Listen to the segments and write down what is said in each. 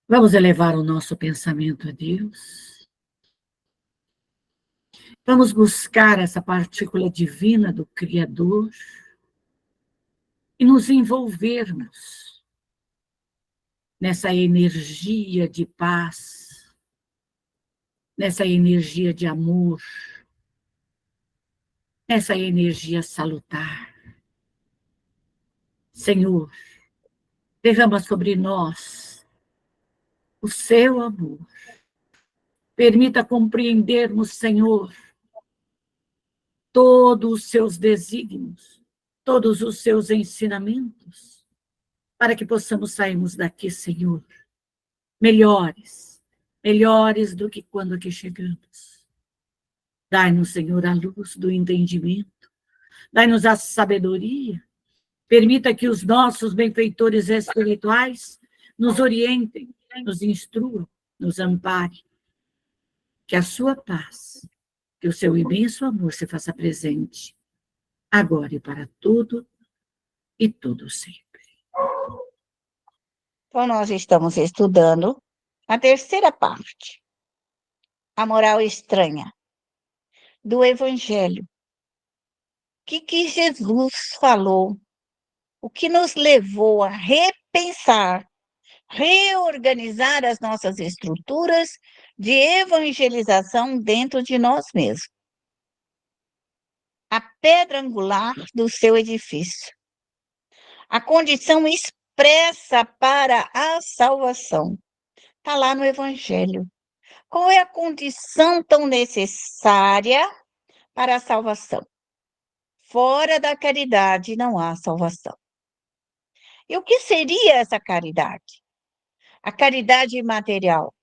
Vamos elevar o nosso pensamento a Deus. Vamos buscar essa partícula divina do Criador e nos envolvermos nessa energia de paz, nessa energia de amor, nessa energia salutar. Senhor, derrama sobre nós o seu amor. Permita compreendermos, Senhor, todos os seus desígnios, todos os seus ensinamentos, para que possamos sairmos daqui, Senhor, melhores, melhores do que quando aqui chegamos. Dai-nos, Senhor, a luz do entendimento, dai-nos a sabedoria, permita que os nossos benfeitores espirituais nos orientem, nos instruam, nos amparem, que a sua paz, que o seu imenso amor se faça presente, agora e para tudo e tudo sempre. Então, nós estamos estudando a terceira parte, a moral estranha do Evangelho. O que Jesus falou, o que nos levou a repensar, reorganizar as nossas estruturas de evangelização dentro de nós mesmos. A pedra angular do seu edifício. A condição expressa para a salvação. Está lá no Evangelho. Qual é a condição tão necessária para a salvação? Fora da caridade não há salvação. E o que seria essa caridade? A caridade material.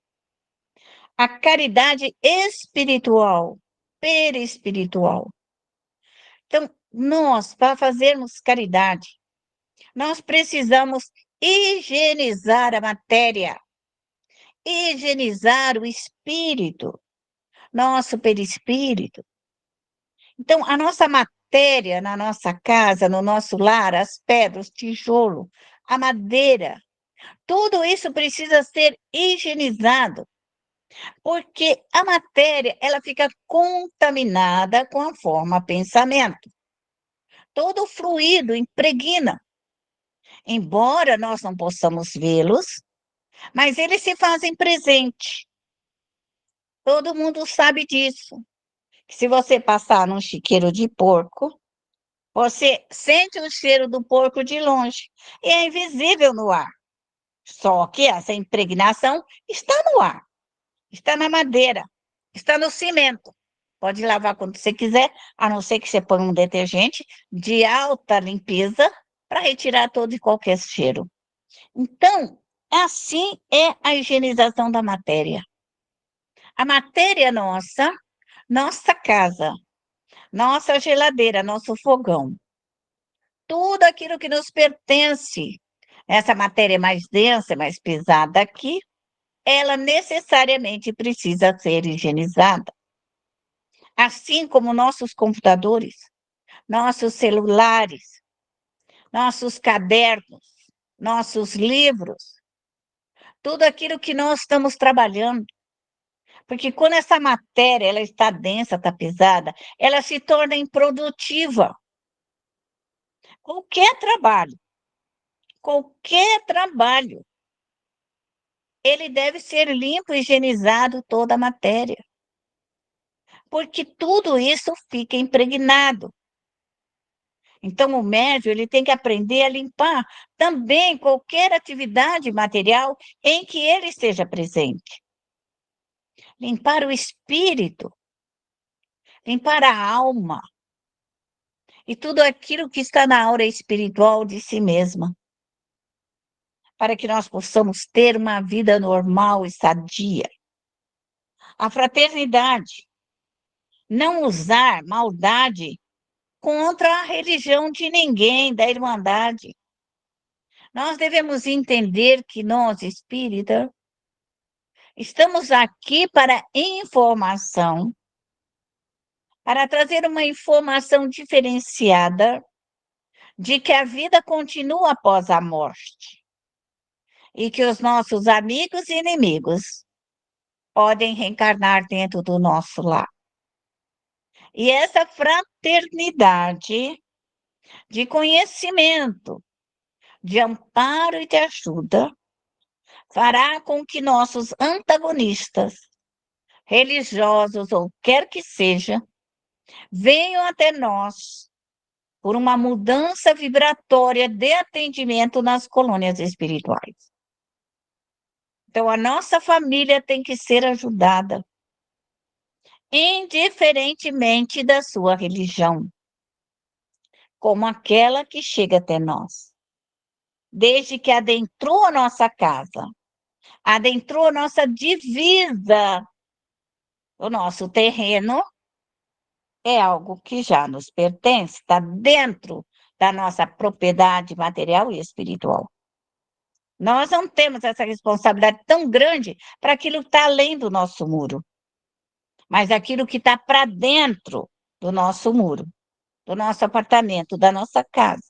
A caridade espiritual, perispiritual. Então, nós, para fazermos caridade, nós precisamos higienizar a matéria, higienizar o espírito, nosso perispírito. Então, a nossa matéria na nossa casa, no nosso lar, as pedras, o tijolo, a madeira, tudo isso precisa ser higienizado, porque a matéria ela fica contaminada com a forma pensamento. Todo o fluido impregna. Embora nós não possamos vê-los, mas eles se fazem presente. Todo mundo sabe disso. Que se você passar num chiqueiro de porco, você sente o cheiro do porco de longe e é invisível no ar. Só que essa impregnação está no ar, está na madeira, está no cimento. Pode lavar quando você quiser, a não ser que você ponha um detergente de alta limpeza para retirar todo e qualquer cheiro. Então, assim é a higienização da matéria. A matéria nossa, nossa casa, nossa geladeira, nosso fogão, tudo aquilo que nos pertence, essa matéria mais densa, mais pesada aqui, ela necessariamente precisa ser higienizada. Assim como nossos computadores, nossos celulares, nossos cadernos, nossos livros, tudo aquilo que nós estamos trabalhando. Porque quando essa matéria ela está densa, está pesada, ela se torna improdutiva. Qualquer trabalho, ele deve ser limpo, higienizado toda a matéria. Porque tudo isso fica impregnado. Então, o médium ele tem que aprender a limpar também qualquer atividade material em que ele esteja presente. Limpar o espírito, limpar a alma e tudo aquilo que está na aura espiritual de si mesma, para que nós possamos ter uma vida normal e sadia. A fraternidade, não usar maldade contra a religião de ninguém, da irmandade. Nós devemos entender que nós, espírita, estamos aqui para informação, para trazer uma informação diferenciada de que a vida continua após a morte. e que os nossos amigos e inimigos podem reencarnar dentro do nosso lar. E essa fraternidade de conhecimento, de amparo e de ajuda fará com que nossos antagonistas, religiosos ou quer que seja, venham até nós por uma mudança vibratória de atendimento nas colônias espirituais. Então, a nossa família tem que ser ajudada, indiferentemente da sua religião, como aquela que chega até nós. Desde que adentrou a nossa casa, adentrou a nossa divisa, o nosso terreno, é algo que já nos pertence, está dentro da nossa propriedade material e espiritual. Nós não temos essa responsabilidade tão grande para aquilo que está além do nosso muro, mas aquilo que está para dentro do nosso muro, do nosso apartamento, da nossa casa,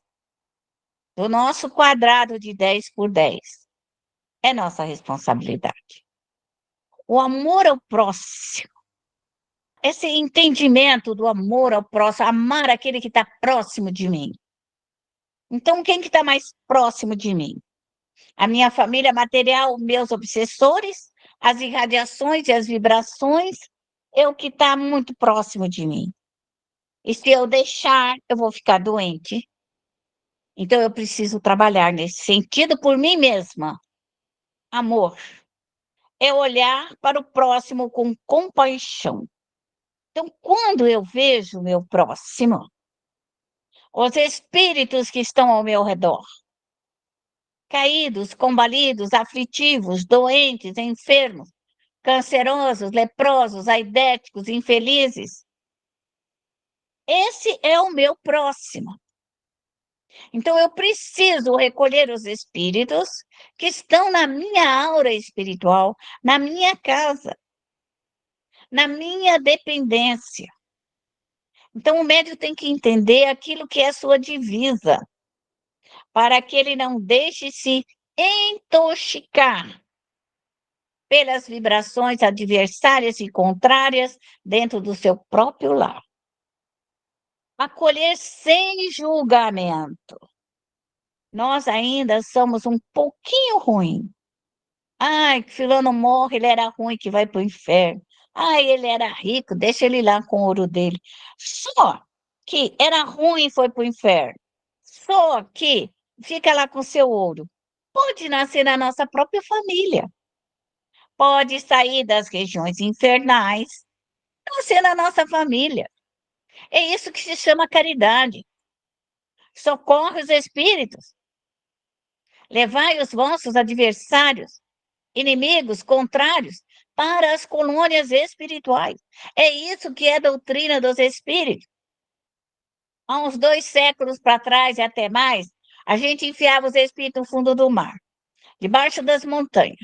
do nosso quadrado de 10 por 10. É nossa responsabilidade. O amor ao próximo, esse entendimento do amor ao próximo, amar aquele que está próximo de mim. Então, quem que está mais próximo de mim? A minha família material, meus obsessores, as irradiações e as vibrações, é o que está muito próximo de mim. E se eu deixar, eu vou ficar doente. Então, eu preciso trabalhar nesse sentido por mim mesma. Amor é olhar para o próximo com compaixão. Então, quando eu vejo o meu próximo, os espíritos que estão ao meu redor, caídos, combalidos, aflitivos, doentes, enfermos, cancerosos, leprosos, aidéticos, infelizes, esse é o meu próximo. Então, eu preciso recolher os espíritos que estão na minha aura espiritual, na minha casa, na minha dependência. Então, o médium tem que entender aquilo que é sua divisa, para que ele não deixe se intoxicar pelas vibrações adversárias e contrárias dentro do seu próprio lar. Acolher sem julgamento. Nós ainda somos um pouquinho ruim. Ai, que fulano morre, ele era ruim, que vai para o inferno. Ai, ele era rico, deixa ele lá com o ouro dele. Só que era ruim e foi para o inferno. Só que fica lá com seu ouro. Pode nascer na nossa própria família. Pode sair das regiões infernais, nascer na nossa família. É isso que se chama caridade. Socorre os espíritos. Levai os vossos adversários, inimigos, contrários, para as colônias espirituais. É isso que é a doutrina dos espíritos. Há uns 2 séculos para trás e até mais, a gente enfiava os espíritos no fundo do mar, debaixo das montanhas.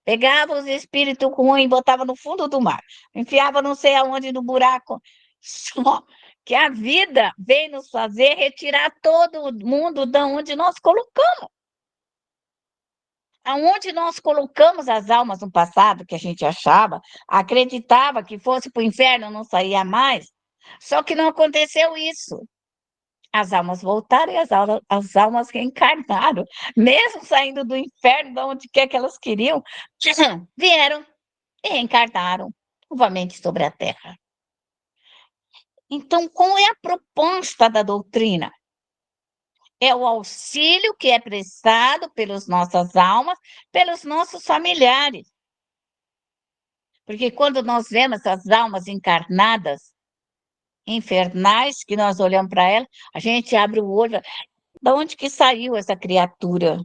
Pegava os espíritos ruins e botava no fundo do mar. Enfiava não sei aonde no buraco. Só que a vida veio nos fazer retirar todo mundo de onde nós colocamos. Aonde nós colocamos as almas no passado, que a gente achava, acreditava que fosse para o inferno, não saía mais. Só que não aconteceu isso. As almas voltaram e as almas reencarnaram, mesmo saindo do inferno, de onde quer que elas queriam, vieram e reencarnaram novamente sobre a Terra. Então, qual é a proposta da doutrina? É o auxílio que é prestado pelas nossas almas, pelos nossos familiares. Porque quando nós vemos as almas encarnadas, infernais, que nós olhamos para elas, a gente abre o olho, de onde que saiu essa criatura?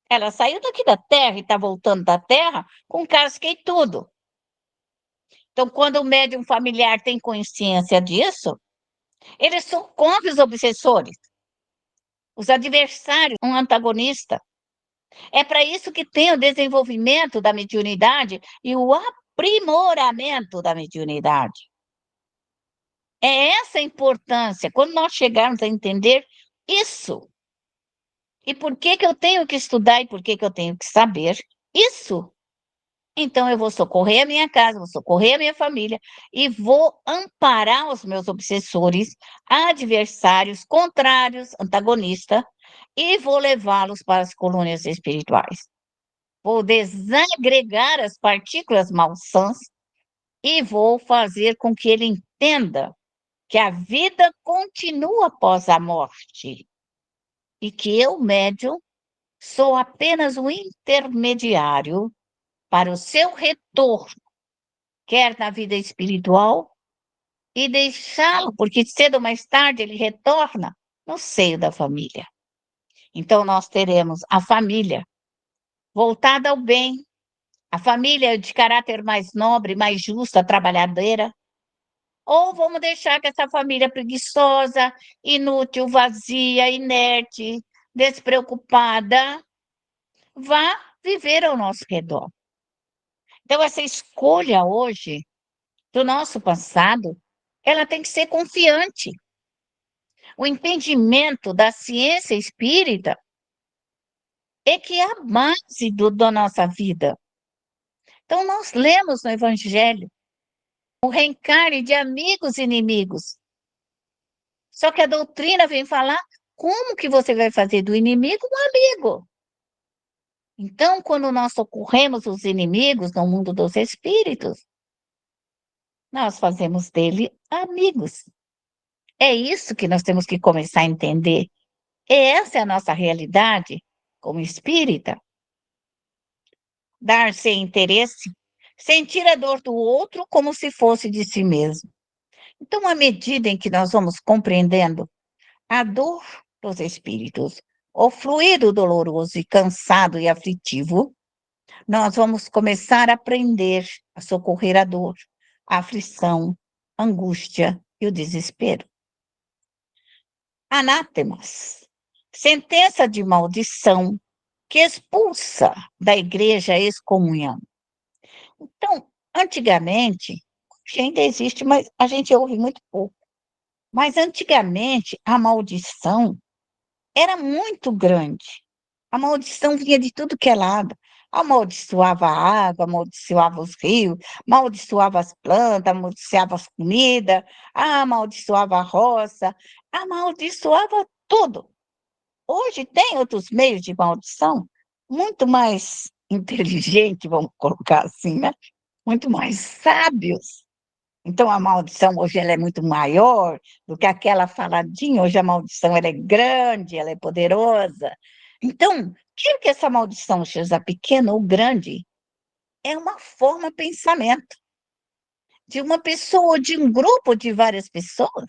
Ela saiu daqui da Terra e está voltando da Terra com casca e tudo. Então, quando o médium familiar tem consciência disso, ele socorre os obsessores, os adversários, um antagonista. É para isso que tem o desenvolvimento da mediunidade e o aprimoramento da mediunidade. É essa a importância. Quando nós chegarmos a entender isso, E por que que eu tenho que estudar e por que que eu tenho que saber isso? Então, eu vou socorrer a minha casa, vou socorrer a minha família e vou amparar os meus obsessores, adversários, contrários, antagonistas, e vou levá-los para as colônias espirituais. Vou desagregar as partículas malsãs e vou fazer com que ele entenda que a vida continua após a morte e que eu, médium, sou apenas um intermediário para o seu retorno, quer na vida espiritual, e deixá-lo, porque cedo ou mais tarde ele retorna no seio da família. Então, nós teremos a família voltada ao bem, a família de caráter mais nobre, mais justa, trabalhadeira, ou vamos deixar que essa família preguiçosa, inútil, vazia, inerte, despreocupada, vá viver ao nosso redor. Então, essa escolha hoje do nosso passado, ela tem que ser confiante. O entendimento da ciência espírita é que é a base da nossa vida. Então, nós lemos no Evangelho o reencarne de amigos e inimigos. Só que a doutrina vem falar como que você vai fazer do inimigo um amigo. Então, quando nós socorremos os inimigos no mundo dos espíritos, nós fazemos dele amigos. É isso que nós temos que começar a entender. E essa é a nossa realidade como espírita. Dar sem interesse, sentir a dor do outro como se fosse de si mesmo. Então, à medida em que nós vamos compreendendo a dor dos espíritos, o fluido doloroso e cansado e aflitivo, nós vamos começar a aprender a socorrer a dor, a aflição, a angústia e o desespero. Anátemas, sentença de maldição que expulsa da igreja a excomunhão. Então, antigamente, ainda existe, mas a gente ouve muito pouco. Mas antigamente a maldição era muito grande. A maldição vinha de tudo que é lado. Amaldiçoava a água, amaldiçoava os rios, amaldiçoava as plantas, amaldiçoava as comidas, amaldiçoava a roça, amaldiçoava tudo. Hoje tem outros meios de maldição, muito mais inteligentes, vamos colocar assim, né? Muito mais sábios. Então, a maldição hoje ela é muito maior do que aquela faladinha. Hoje a maldição ela é grande, ela é poderosa. Então, quer que essa maldição seja pequena ou grande, é uma forma de pensamento de uma pessoa, de um grupo de várias pessoas.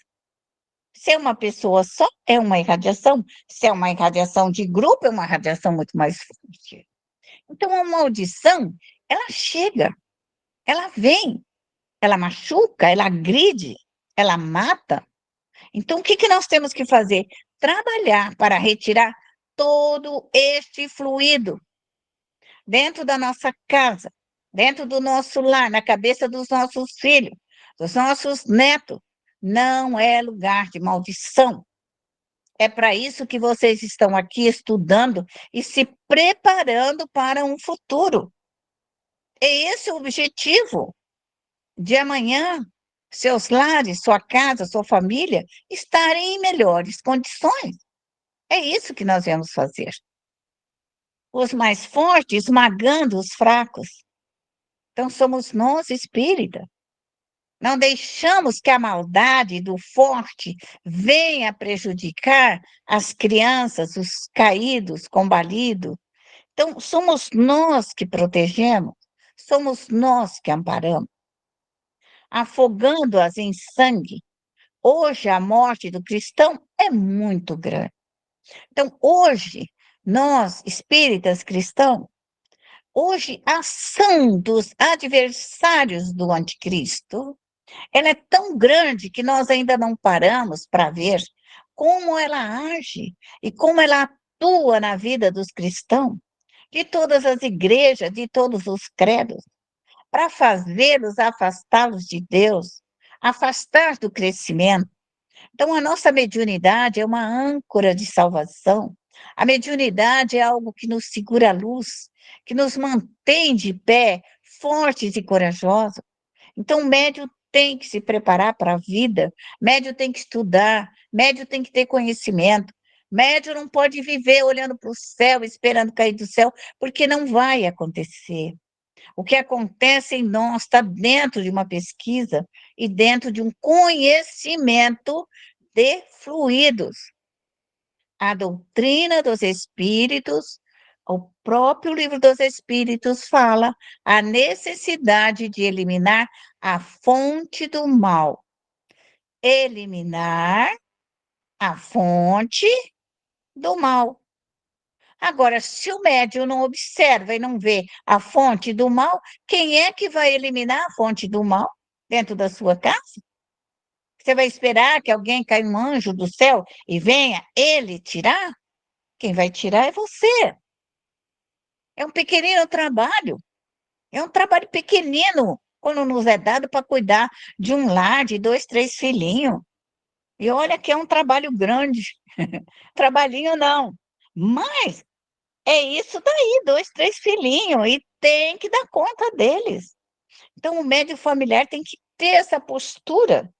Se é uma pessoa só, é uma irradiação. Se é uma irradiação de grupo, é uma radiação muito mais forte. Então, a maldição, ela chega, ela vem, ela machuca, ela agride, ela mata. Então, o que que nós temos que fazer? Trabalhar para retirar todo este fluido dentro da nossa casa, dentro do nosso lar, na cabeça dos nossos filhos, dos nossos netos. Não é lugar de maldição. É para isso que vocês estão aqui estudando e se preparando para um futuro. É esse o objetivo de amanhã, seus lares, sua casa, sua família estarem em melhores condições. É isso que nós vamos fazer. Os mais fortes esmagando os fracos. Então, somos nós espíritas. Não deixamos que a maldade do forte venha prejudicar as crianças, os caídos, combalidos. Então, somos nós que protegemos, somos nós que amparamos, afogando-as em sangue. Hoje, a morte do cristão é muito grande. Então, hoje, nós, espíritas cristãos, hoje, a ação dos adversários do anticristo, ela é tão grande que nós ainda não paramos para ver como ela age e como ela atua na vida dos cristãos, de todas as igrejas, de todos os credos, para fazê-los afastá-los de Deus, afastar do crescimento. Então, a nossa mediunidade é uma âncora de salvação A mediunidade é algo que nos segura a luz, que nos mantém de pé, fortes e corajosos. Então, o médium tem que se preparar para a vida, médium tem que estudar, médium tem que ter conhecimento. Médium não pode viver olhando para o céu, esperando cair do céu, porque não vai acontecer. O que acontece em nós está dentro de uma pesquisa e dentro de um conhecimento de fluidos. A doutrina dos espíritos, o próprio livro dos espíritos fala a necessidade de eliminar a fonte do mal. Eliminar a fonte do mal. Agora, se o médium não observa e não vê a fonte do mal, quem é que vai eliminar a fonte do mal dentro da sua casa? Você vai esperar que alguém caia um anjo do céu e venha ele tirar? Quem vai tirar é você. É um pequenino trabalho. É um trabalho pequenino quando nos é dado para cuidar de um lar de 2, 3 filhinhos. E olha que é um trabalho grande. Trabalhinho não. Mas é isso daí, 2, 3 filhinhos, e tem que dar conta deles. Então, o médium familiar tem que ter essa postura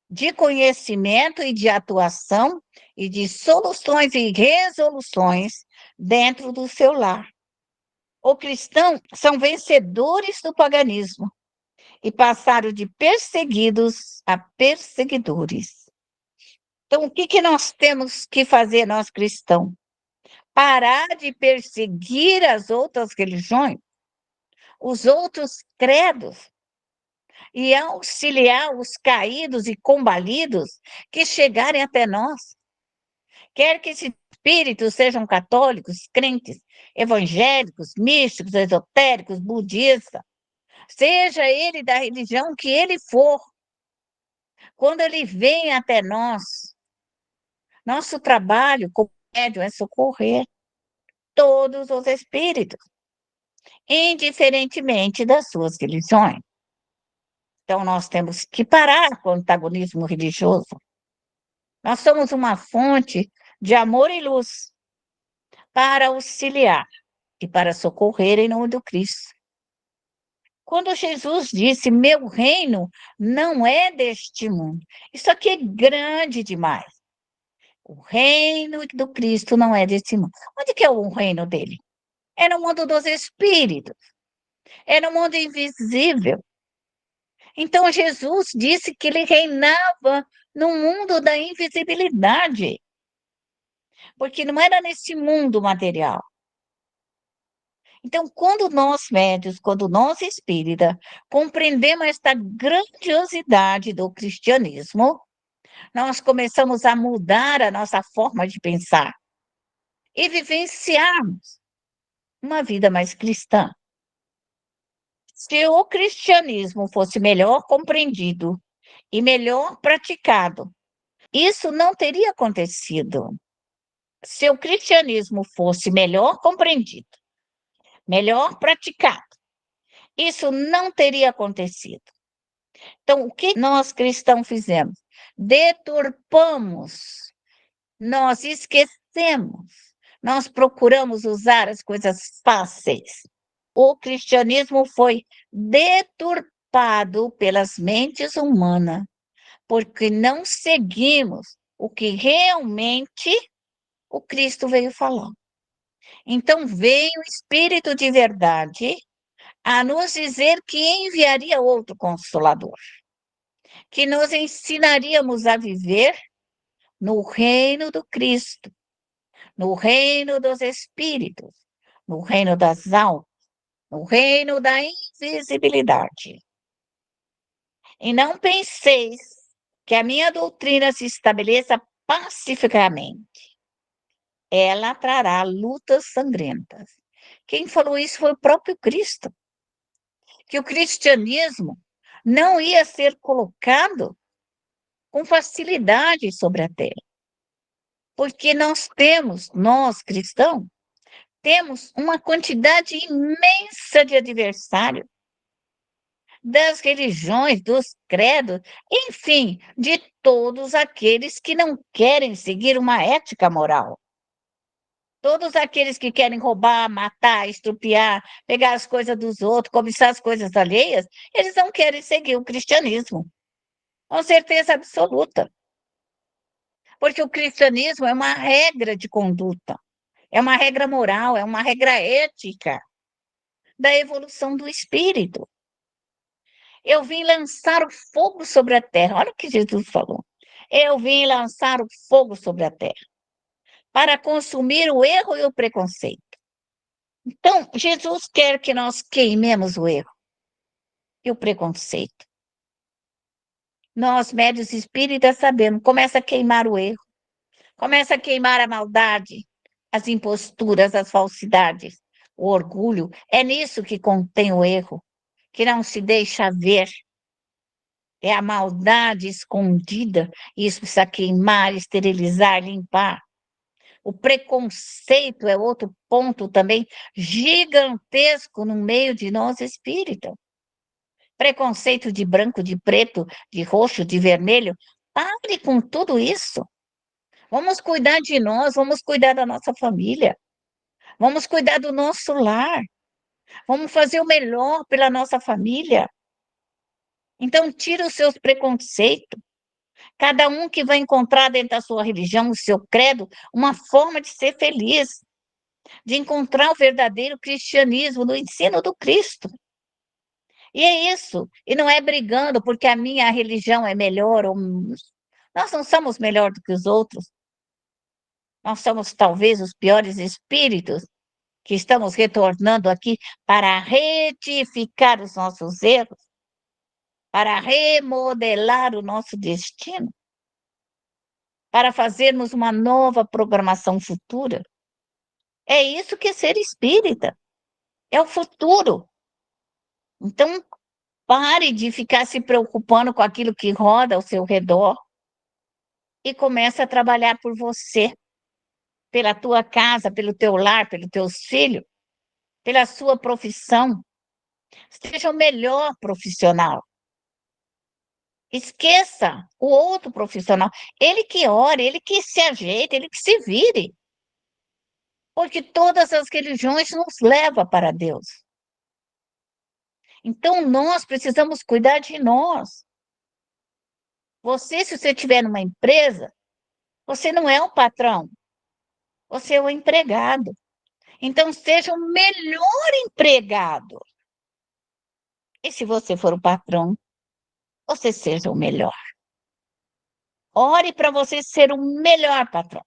de conhecimento e de atuação e de soluções e resoluções dentro do seu lar. Os cristãos são vencedores do paganismo e passaram de perseguidos a perseguidores. Então, o que nós temos que fazer, nós cristãos? Parar de perseguir as outras religiões, os outros credos, e auxiliar os caídos e combalidos que chegarem até nós. Quer que esses espíritos sejam católicos, crentes, evangélicos, místicos, esotéricos, budistas, seja ele da religião que ele for, quando ele vem até nós, nosso trabalho como médium é socorrer todos os espíritos, indiferentemente das suas religiões. Então, nós temos que parar com o antagonismo religioso. Nós somos uma fonte de amor e luz para auxiliar e para socorrer em nome do Cristo. Quando Jesus disse, meu reino não é deste mundo, isso aqui é grande demais. O reino do Cristo não é deste mundo. Onde que é o reino dele? É no mundo dos espíritos, é no mundo invisível. Então, Jesus disse que ele reinava no mundo da invisibilidade, porque não era nesse mundo material. Então, quando nós médios, quando nós espírita, compreendemos esta grandiosidade do cristianismo, nós começamos a mudar a nossa forma de pensar e vivenciarmos uma vida mais cristã. Se o cristianismo fosse melhor compreendido e melhor praticado, isso não teria acontecido. Se o cristianismo fosse melhor compreendido, melhor praticado, isso não teria acontecido. Então, o que nós cristãos fizemos? Deturpamos, nós esquecemos, nós procuramos usar as coisas fáceis. O cristianismo foi deturpado pelas mentes humanas, porque não seguimos o que realmente o Cristo veio falar. Então, veio o Espírito de verdade a nos dizer que enviaria outro Consolador, que nos ensinaríamos a viver no reino do Cristo, no reino dos Espíritos, no reino das almas, no reino da invisibilidade. E não penseis que a minha doutrina se estabeleça pacificamente. Ela trará lutas sangrentas. Quem falou isso foi o próprio Cristo. Que o cristianismo não ia ser colocado com facilidade sobre a terra. Porque nós cristãos, temos uma quantidade imensa de adversários, das religiões, dos credos, enfim, de todos aqueles que não querem seguir uma ética moral. Todos aqueles que querem roubar, matar, estrupiar, pegar as coisas dos outros, cobiçar as coisas alheias, eles não querem seguir o cristianismo, com certeza absoluta. Porque o cristianismo é uma regra de conduta, é uma regra moral, é uma regra ética da evolução do espírito. Eu vim lançar o fogo sobre a terra. Olha o que Jesus falou. Eu vim lançar o fogo sobre a terra para consumir o erro e o preconceito. Então, Jesus quer que nós queimemos o erro e o preconceito. Nós, médios espíritas, sabemos, começa a queimar o erro, começa a queimar a maldade, as imposturas, as falsidades, o orgulho. É nisso que contém o erro, que não se deixa ver. É a maldade escondida, isso precisa queimar, esterilizar, limpar. O preconceito é outro ponto também gigantesco no meio de nós espíritas. Preconceito de branco, de preto, de roxo, de vermelho. Pare com tudo isso. Vamos cuidar de nós, vamos cuidar da nossa família, vamos cuidar do nosso lar, vamos fazer o melhor pela nossa família. Então, tira os seus preconceitos. Cada um que vai encontrar dentro da sua religião, o seu credo, uma forma de ser feliz, de encontrar o verdadeiro cristianismo no ensino do Cristo. E é isso. E não é brigando porque a minha religião é melhor. Nós não somos melhor do que os outros. Nós somos talvez os piores espíritos que estamos retornando aqui para retificar os nossos erros, para remodelar o nosso destino, para fazermos uma nova programação futura. É isso que é ser espírita. É o futuro. Então, pare de ficar se preocupando com aquilo que roda ao seu redor e comece a trabalhar por você, pela tua casa, pelo teu lar, pelos teus filhos, pela sua profissão. Seja o melhor profissional. Esqueça o outro profissional. Ele que ore, ele que se ajeite, ele que se vire. Porque todas as religiões nos levam para Deus. Então, nós precisamos cuidar de nós. Você, se você estiver numa empresa, você não é o patrão, você é o empregado. Então, seja o melhor empregado. E se você for o patrão, você seja o melhor. Ore para você ser o melhor patrão.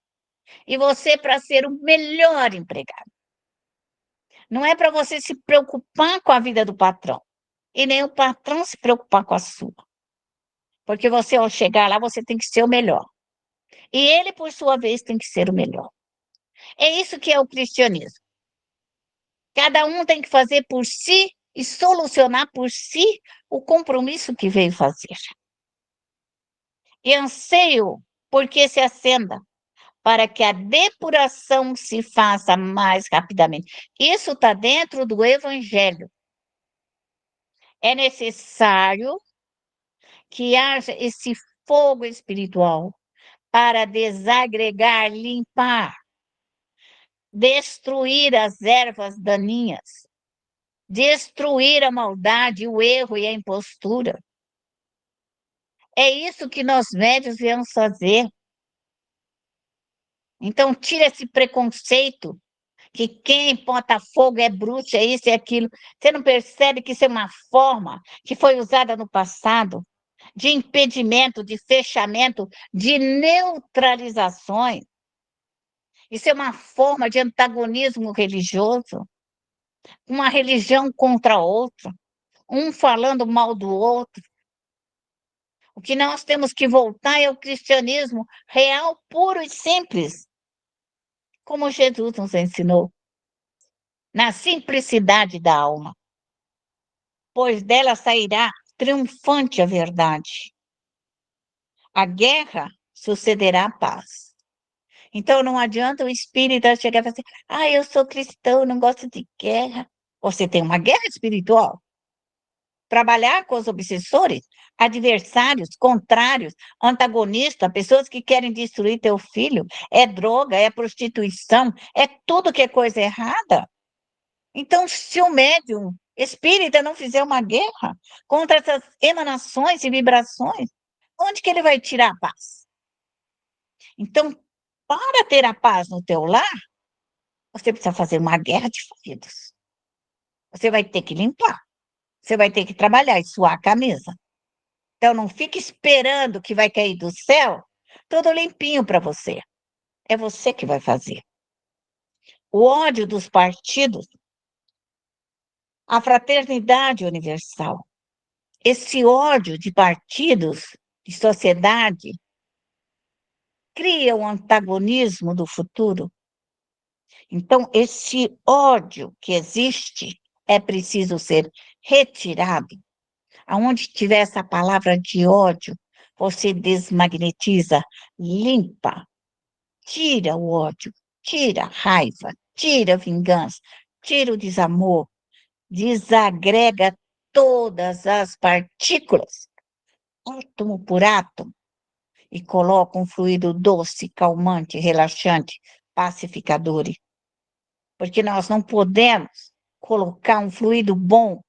E você para ser o melhor empregado. Não é para você se preocupar com a vida do patrão. E nem o patrão se preocupar com a sua. Porque você, ao chegar lá, você tem que ser o melhor. E ele, por sua vez, tem que ser o melhor. É isso que é o cristianismo. Cada um tem que fazer por si e solucionar por si o compromisso que veio fazer. E anseio porque se acenda, para que a depuração se faça mais rapidamente. Isso está dentro do Evangelho. É necessário que haja esse fogo espiritual para desagregar, limpar, destruir as ervas daninhas, destruir a maldade, o erro e a impostura. É isso que nós médios viemos fazer. Então, tira esse preconceito que quem bota fogo é bruxo, é isso e aquilo. Você não percebe que isso é uma forma que foi usada no passado de impedimento, de fechamento, de neutralizações. Isso é uma forma de antagonismo religioso, uma religião contra a outra, um falando mal do outro. O que nós temos que voltar é o cristianismo real, puro e simples, como Jesus nos ensinou, na simplicidade da alma, pois dela sairá triunfante a verdade. A guerra sucederá a paz. Então, não adianta o espírita chegar e falar assim, eu sou cristão, não gosto de guerra. Você tem uma guerra espiritual. Trabalhar com os obsessores, adversários, contrários, antagonistas, pessoas que querem destruir teu filho. É droga, é prostituição, é tudo que é coisa errada. Então, se o médium espírita não fizer uma guerra contra essas emanações e vibrações, onde que ele vai tirar a paz? Então, para ter a paz no teu lar, você precisa fazer uma guerra de fluidos. Você vai ter que limpar, você vai ter que trabalhar e suar a camisa. Então, não fique esperando que vai cair do céu tudo limpinho para você. É você que vai fazer. O ódio dos partidos, a fraternidade universal, esse ódio de partidos, de sociedade, cria um antagonismo do futuro. Então, esse ódio que existe é preciso ser retirado. Aonde tiver essa palavra de ódio, você desmagnetiza, limpa, tira o ódio, tira a raiva, tira a vingança, tira o desamor, desagrega todas as partículas, átomo por átomo, e coloca um fluido doce, calmante, relaxante, pacificador. Porque nós não podemos colocar um fluido bom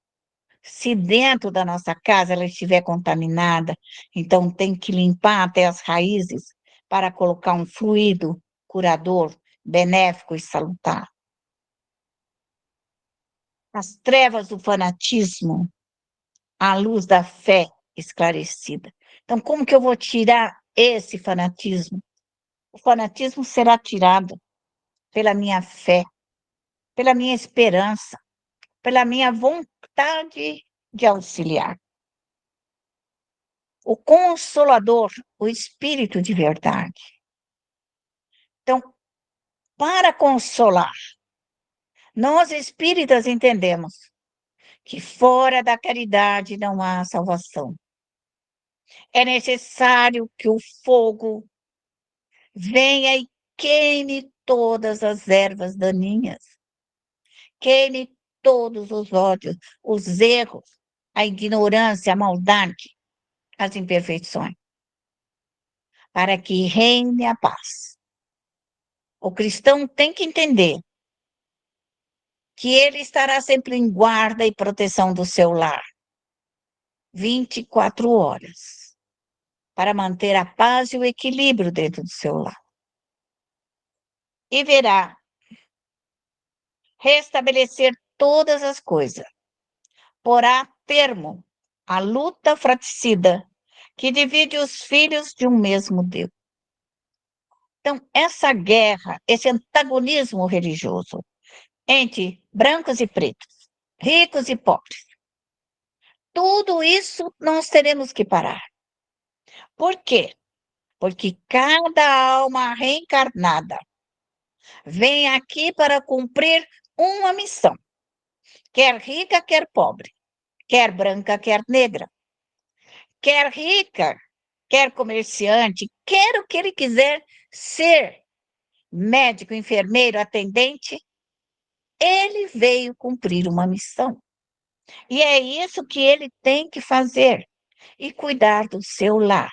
se dentro da nossa casa ela estiver contaminada. Então, tem que limpar até as raízes para colocar um fluido curador, benéfico e salutar. As trevas do fanatismo, à luz da fé esclarecida. Então, como que eu vou tirar esse fanatismo? O fanatismo será tirado pela minha fé, pela minha esperança, pela minha vontade de auxiliar. O Consolador, o Espírito de verdade. Então, para consolar, nós espíritas entendemos que fora da caridade não há salvação. É necessário que o fogo venha e queime todas as ervas daninhas, queime todos os ódios, os erros, a ignorância, a maldade, as imperfeições, para que reine a paz. O cristão tem que entender que ele estará sempre em guarda e proteção do seu lar, 24 horas, para manter a paz e o equilíbrio dentro do seu lar. E verá restabelecer todas as coisas, porá termo à luta fratricida que divide os filhos de um mesmo Deus. Então, essa guerra, esse antagonismo religioso entre brancos e pretos, ricos e pobres, tudo isso nós teremos que parar. Por quê? Porque cada alma reencarnada vem aqui para cumprir uma missão, quer rica, quer pobre, quer branca, quer negra, quer rica, quer comerciante, quer o que ele quiser ser, médico, enfermeiro, atendente, ele veio cumprir uma missão. E é isso que ele tem que fazer, e cuidar do seu lar.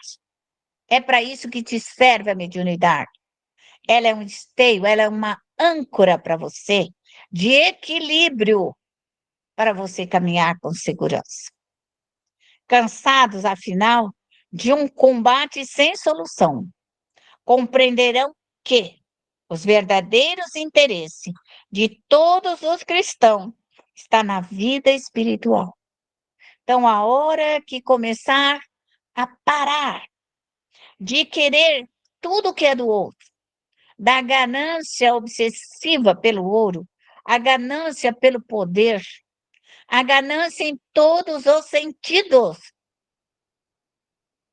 É para isso que te serve a mediunidade. Ela é um esteio, ela é uma âncora para você, de equilíbrio, para você caminhar com segurança. Cansados, afinal, de um combate sem solução, compreenderão que os verdadeiros interesses de todos os cristãos está na vida espiritual. Então, a hora que começar a parar de querer tudo que é do outro, da ganância obsessiva pelo ouro, a ganância pelo poder, a ganância em todos os sentidos.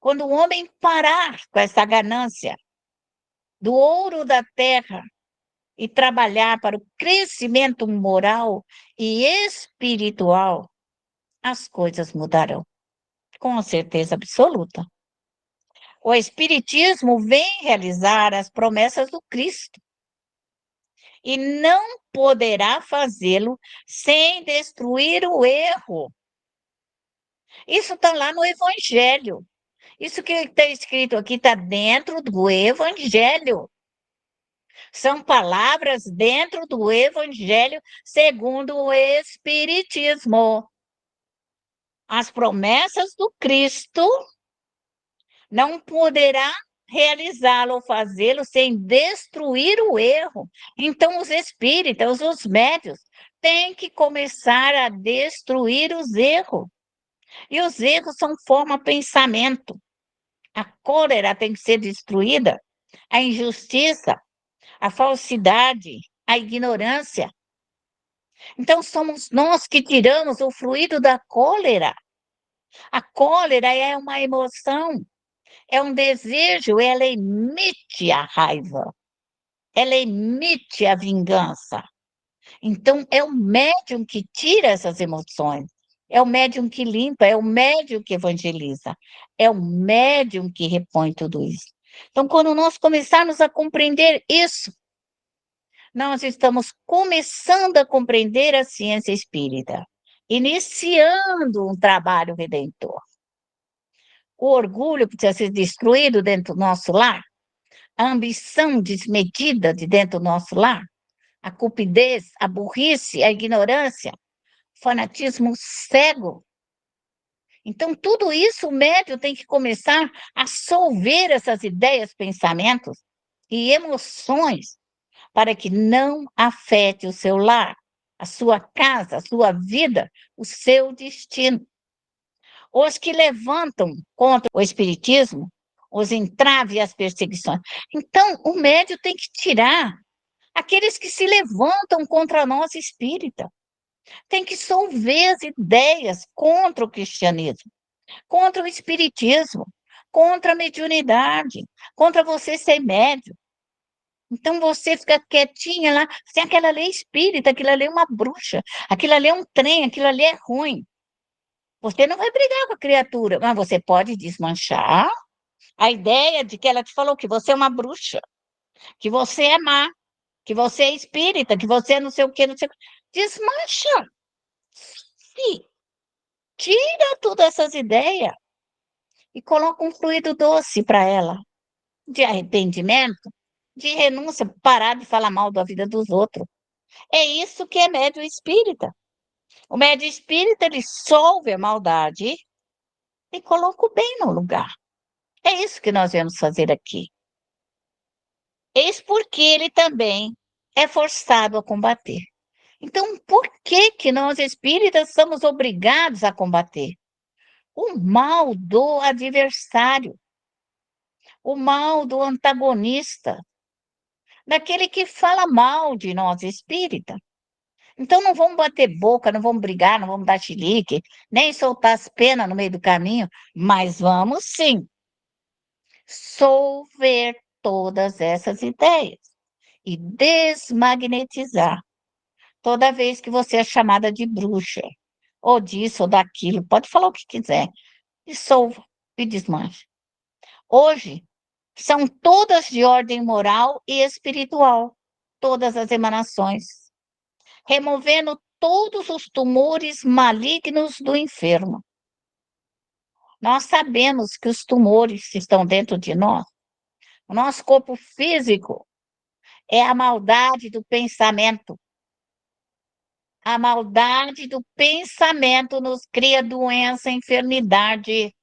Quando o homem parar com essa ganância do ouro da terra e trabalhar para o crescimento moral e espiritual, as coisas mudarão, com certeza absoluta. O Espiritismo vem realizar as promessas do Cristo e não poderá fazê-lo sem destruir o erro. Isso está lá no Evangelho. Isso que está escrito aqui está dentro do Evangelho. São palavras dentro do Evangelho segundo o Espiritismo. As promessas do Cristo não poderá realizá-lo ou fazê-lo sem destruir o erro. Então, os espíritas, os médios, têm que começar a destruir os erros. E os erros são forma pensamento. A cólera tem que ser destruída, a injustiça, a falsidade, a ignorância. Então, somos nós que tiramos o fluido da cólera. A cólera é uma emoção, é um desejo, ela emite a raiva, ela emite a vingança. Então, é o médium que tira essas emoções, é o médium que limpa, é o médium que evangeliza, é o médium que repõe tudo isso. Então, quando nós começarmos a compreender isso, nós estamos começando a compreender a ciência espírita, iniciando um trabalho redentor. O orgulho precisa ser destruído dentro do nosso lar, a ambição desmedida de dentro do nosso lar, a cupidez, a burrice, a ignorância, o fanatismo cego. Então, tudo isso o médium tem que começar a solver essas ideias, pensamentos e emoções para que não afete o seu lar, a sua casa, a sua vida, o seu destino. Os que levantam contra o espiritismo, os entraves e as perseguições. Então, o médium tem que tirar aqueles que se levantam contra nós espírita. Tem que solver as ideias contra o cristianismo, contra o espiritismo, contra a mediunidade, contra você ser médium. Então você fica quietinha lá, sem aquela lei espírita, aquilo ali é uma bruxa, aquilo ali é um trem, aquilo ali é ruim. Você não vai brigar com a criatura, mas você pode desmanchar a ideia de que ela te falou que você é uma bruxa, que você é má, que você é espírita, que você é não sei o quê, não sei o quê. Desmancha. Sim. Tira todas essas ideias e coloca um fluido doce para ela, de arrependimento, de renúncia, parar de falar mal da vida dos outros. É isso que é médium espírita. O médium espírita, ele solve a maldade e coloca o bem no lugar. É isso que nós vamos fazer aqui. Eis porque ele também é forçado a combater. Então, por que que nós espíritas somos obrigados a combater? O mal do adversário, o mal do antagonista, daquele que fala mal de nós espíritas. Então, não vamos bater boca, não vamos brigar, não vamos dar chilique, nem soltar as penas no meio do caminho, mas vamos sim solver todas essas ideias e desmagnetizar. Toda vez que você é chamada de bruxa, ou disso ou daquilo, pode falar o que quiser, dissolva e desmanche. Hoje, são todas de ordem moral e espiritual, todas as emanações, removendo todos os tumores malignos do enfermo. Nós sabemos que os tumores que estão dentro de nós, o nosso corpo físico, é a maldade do pensamento. A maldade do pensamento nos cria doença, enfermidade.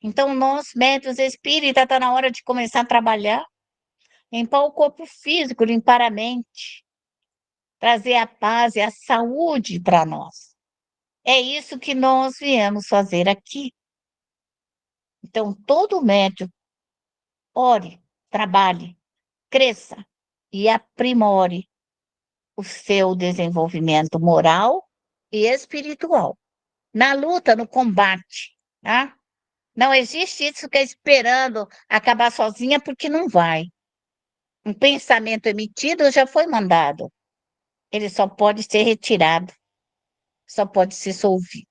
Então, nós, médios espíritas, está na hora de começar a trabalhar, limpar o corpo físico, limpar a mente, trazer a paz e a saúde para nós. É isso que nós viemos fazer aqui. Então, todo médium, ore, trabalhe, cresça e aprimore o seu desenvolvimento moral e espiritual. Na luta, no combate, tá? Não existe isso que é esperando acabar sozinha, porque não vai. Um pensamento emitido já foi mandado. Ele só pode ser retirado, só pode ser solvido.